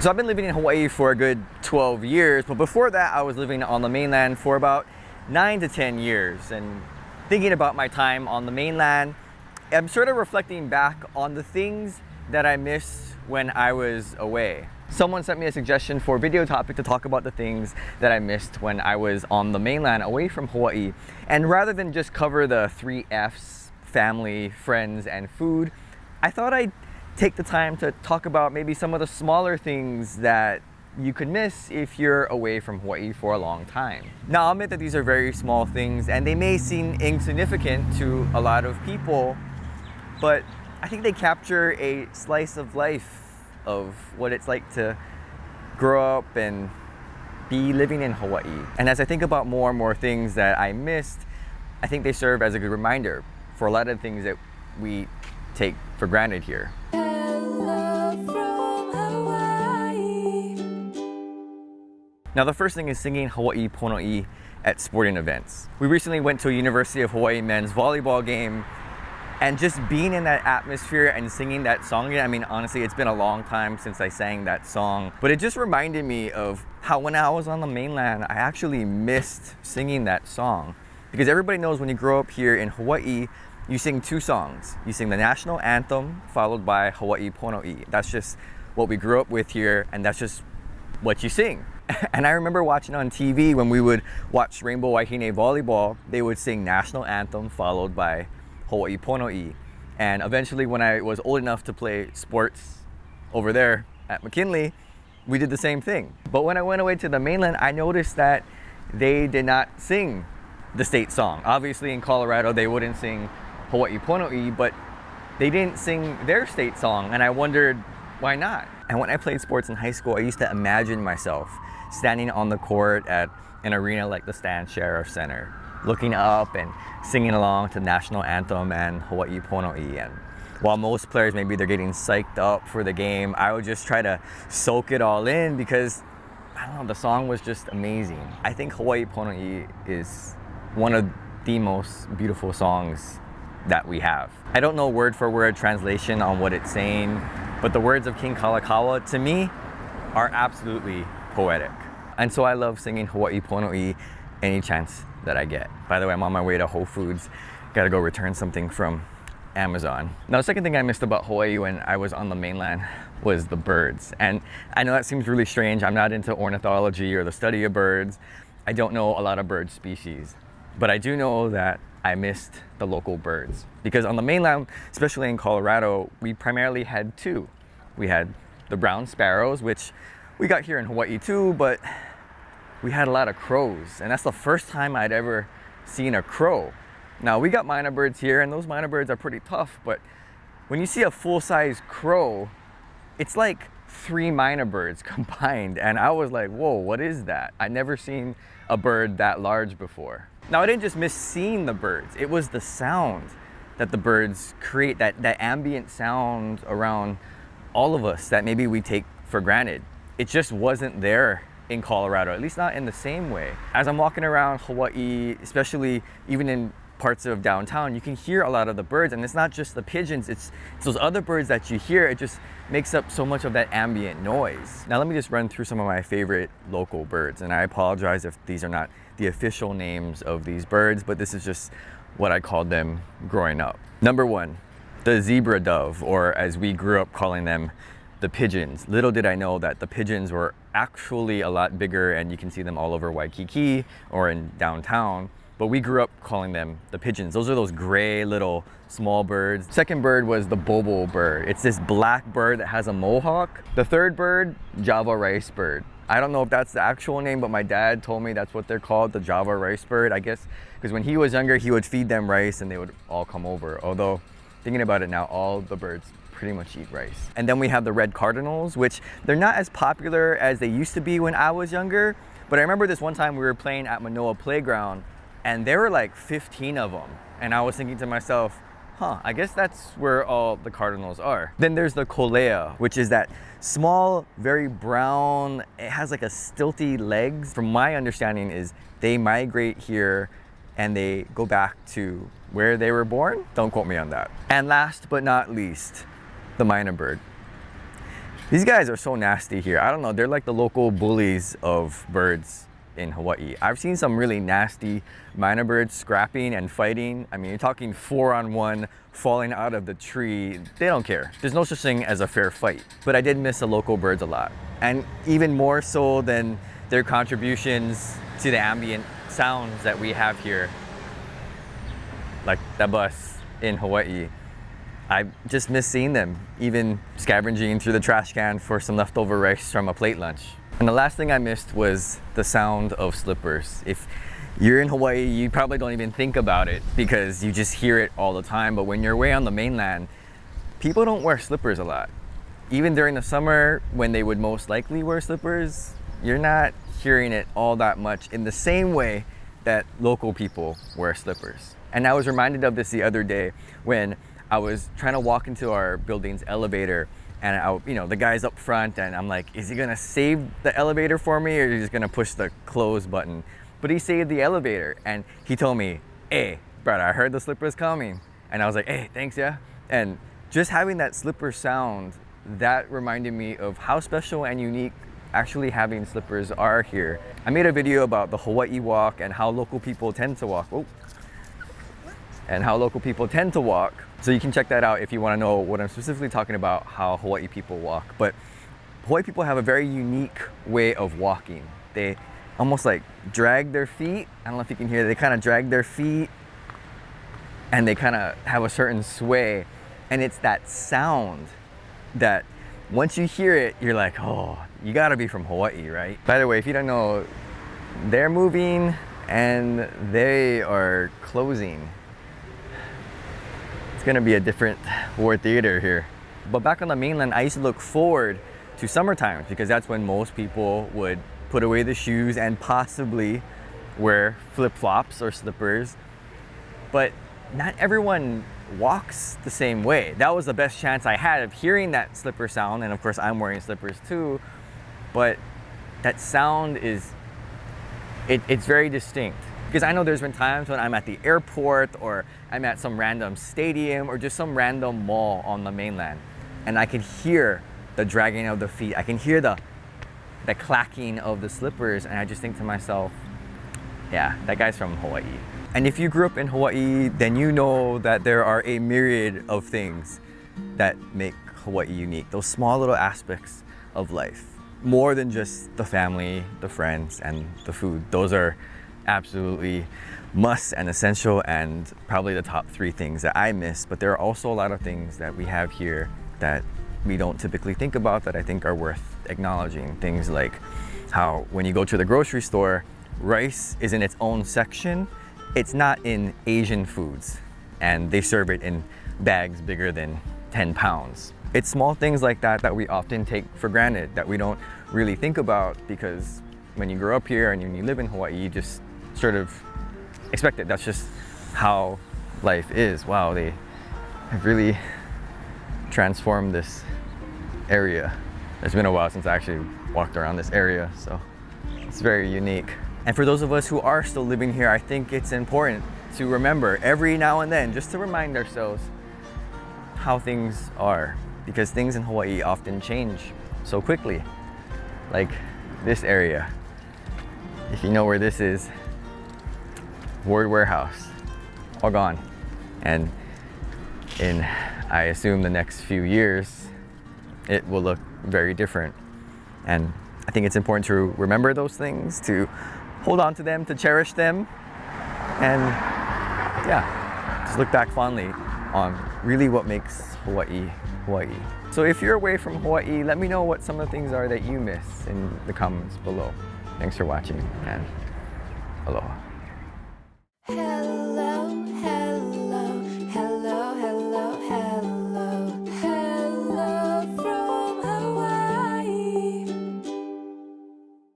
So I've been living in Hawaii for a good 12 years, but before that I was living on the mainland for about 9 to 10 years. And thinking about my time on the mainland, I'm sort of reflecting back on the things that I missed when I was away. Someone sent me a suggestion for a video topic to talk about the things that I missed when I was on the mainland away from Hawaii. And rather than just cover the 3 F's, family, friends, and food, I thought I'd take the time to talk about maybe some of the smaller things that you could miss if you're away from Hawaii for a long time. Now, I'll admit that these are very small things and they may seem insignificant to a lot of people, but I think they capture a slice of life of what it's like to grow up and be living in Hawaii. And as I think about more and more things that I missed, I think they serve as a good reminder for a lot of things that we take for granted here. Now, the first thing is singing Hawaii Pono'i at sporting events. We recently went to a University of Hawaii men's volleyball game, and just being in that atmosphere and singing that song again, I mean, honestly, it's been a long time since I sang that song, but it just reminded me of how when I was on the mainland, I actually missed singing that song. Because everybody knows when you grow up here in Hawaii, you sing 2 songs. You sing the national anthem followed by Hawaii Pono'i. That's just what we grew up with here, and that's just what you sing. And I remember watching on TV when we would watch Rainbow Wahine volleyball, they would sing national anthem followed by Hawaii Pono'i. And eventually when I was old enough to play sports over there at McKinley, we did the same thing. But when I went away to the mainland, I noticed that they did not sing the state song. Obviously in Colorado, they wouldn't sing Hawaii Pono'i, but they didn't sing their state song. And I wondered, why not? And when I played sports in high school, I used to imagine myself standing on the court at an arena like the Stan Sheriff Center, looking up and singing along to the national anthem and Hawaii Pono'i. And while most players, maybe they're getting psyched up for the game, I would just try to soak it all in because, I don't know, the song was just amazing. I think Hawaii Pono'i is one of the most beautiful songs that we have. I don't know word for word translation on what it's saying, but the words of King Kalakaua, to me, are absolutely poetic. And so I love singing Hawaii Pono'i any chance that I get. By the way, I'm on my way to Whole Foods. Gotta go return something from Amazon. Now, the second thing I missed about Hawaii when I was on the mainland was the birds. And I know that seems really strange. I'm not into ornithology or the study of birds. I don't know a lot of bird species. But I do know that I missed the local birds. Because on the mainland, especially in Colorado, we primarily had 2. We had the brown sparrows, which we got here in Hawaii too, but we had a lot of crows. And that's the first time I'd ever seen a crow. Now, we got minor birds here, and those minor birds are pretty tough, but when you see a full-size crow, it's like 3 minor birds combined. And I was like, whoa, what is that? I'd never seen a bird that large before. Now, I didn't just miss seeing the birds. It was the sound that the birds create, that ambient sound around all of us that maybe we take for granted. It just wasn't there in Colorado, at least not in the same way. As I'm walking around Hawaii, especially even in parts of downtown, you can hear a lot of the birds, and it's not just the pigeons, it's those other birds that you hear. It just makes up so much of that ambient noise. Now let me just run through some of my favorite local birds, and I apologize if these are not the official names of these birds, but this is just what I called them growing up. Number 1, the zebra dove, or as we grew up calling them, the pigeons. Little did I know that the pigeons were actually a lot bigger, and you can see them all over Waikiki or in downtown, but we grew up calling them the pigeons. Those are those gray little small birds. Second bird was the bobo bird. It's this black bird that has a mohawk. The third bird, Java rice bird. I don't know if that's the actual name, but my dad told me that's what they're called, the Java rice bird, I guess, because when he was younger, he would feed them rice and they would all come over. Although, thinking about it now, all the birds pretty much eat rice. And then we have the red cardinals, which they're not as popular as they used to be when I was younger, but I remember this one time we were playing at Manoa Playground and there were like 15 of them. And I was thinking to myself, I guess that's where all the cardinals are. Then there's the kolea, which is that small, very brown, it has like a stilty legs. From my understanding is they migrate here and they go back to where they were born. Don't quote me on that. And last but not least, the minor bird. These guys are so nasty here. I don't know, they're like the local bullies of birds in Hawaii. I've seen some really nasty minor birds scrapping and fighting. I mean, you're talking 4-on-1 falling out of the tree. They don't care. There's no such thing as a fair fight. But I did miss the local birds a lot. And even more so than their contributions to the ambient sounds that we have here, like the bus in Hawaii. I just miss seeing them, even scavenging through the trash can for some leftover rice from a plate lunch. And the last thing I missed was the sound of slippers. If you're in Hawaii, you probably don't even think about it because you just hear it all the time. But when you're away on the mainland, people don't wear slippers a lot. Even during the summer, when they would most likely wear slippers, you're not hearing it all that much in the same way that local people wear slippers. And I was reminded of this the other day when I was trying to walk into our building's elevator, and the guy's up front, and I'm like, is he gonna save the elevator for me, or is he just gonna push the close button? But he saved the elevator, and he told me, hey, brother, I heard the slippers coming. And I was like, hey, thanks, yeah. And just having that slipper sound, that reminded me of how special and unique actually having slippers are here. I made a video about the Hawaii walk and how local people tend to walk. So you can check that out if you want to know what I'm specifically talking about, how Hawaii people walk. But Hawaii people have a very unique way of walking. They almost like drag their feet. I don't know if you can hear that. They kind of drag their feet and they kind of have a certain sway. And it's that sound that once you hear it, you're like, oh, you gotta be from Hawaii, right? By the way, if you don't know, they're moving and they are closing. It's gonna be a different war theater here. But back on the mainland, I used to look forward to summertime because that's when most people would put away the shoes and possibly wear flip-flops or slippers. But not everyone walks the same way. That was the best chance I had of hearing that slipper sound, and of course I'm wearing slippers too, but that sound it's very distinct. Because I know there's been times when I'm at the airport or I'm at some random stadium or just some random mall on the mainland, and I can hear the dragging of the feet. I can hear the clacking of the slippers, and I just think to myself, yeah, that guy's from Hawaii. And if you grew up in Hawaii, then you know that there are a myriad of things that make Hawaii unique. Those small little aspects of life. More than just the family, the friends, and the food. Those are absolutely must and essential, and probably the top 3 things that I miss. But there are also a lot of things that we have here that we don't typically think about that I think are worth acknowledging. Things like how when you go to the grocery store, rice is in its own section. It's not in Asian foods, and they serve it in bags bigger than 10 pounds. It's small things like that that we often take for granted, that we don't really think about, because when you grow up here and when you live in Hawaii, you just sort of expect it. That's just how life is. Wow, they have really transformed this area. It's been a while since I actually walked around this area, so it's very unique. And for those of us who are still living here, I think it's important to remember every now and then, just to remind ourselves how things are, because things in Hawaii often change so quickly. Like this area. If you know where this is, Ward Warehouse, all gone. And in, I assume, the next few years, it will look very different. And I think it's important to remember those things, to hold on to them, to cherish them, and yeah, just look back fondly on really what makes Hawaii, Hawaii. So if you're away from Hawaii, let me know what some of the things are that you miss in the comments below. Thanks for watching, and aloha.